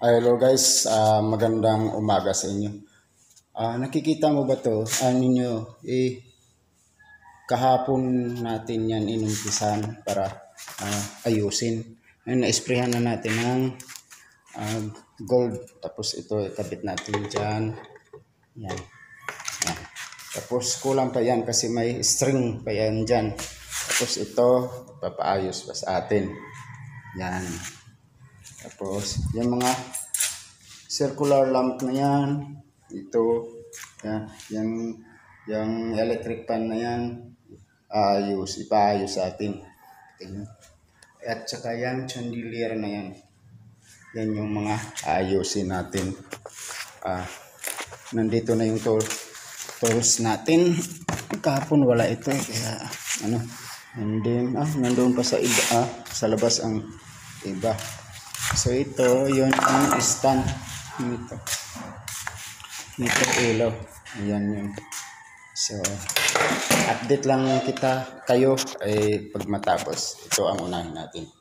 Hello guys, magandang umaga sa inyo. Nakikita mo ba to? Ninyo, kahapon natin yan inumpisan para ayusin. Ngayon, na-sprayhan na natin ng gold. Tapos ito, ikabit natin dyan. Yan. Yan. Tapos kulang pa yan kasi may string pa yan dyan. Tapos ito, papaayos pa sa atin. Yan. Tapos, yung mga circular lamp na yan, ito, yan, yung electric pan na yan, ipaayos sa atin. At saka yung chandelier na yan, yan yung mga ayusin natin. Nandito na yung tools natin. Kahapon wala ito kaya and then, nandun pa sa iba, sa labas ang iba. So ito, yun ang stand nito ilaw. Ayan yun. So, update lang kayo pag matapos. Ito ang unahin natin.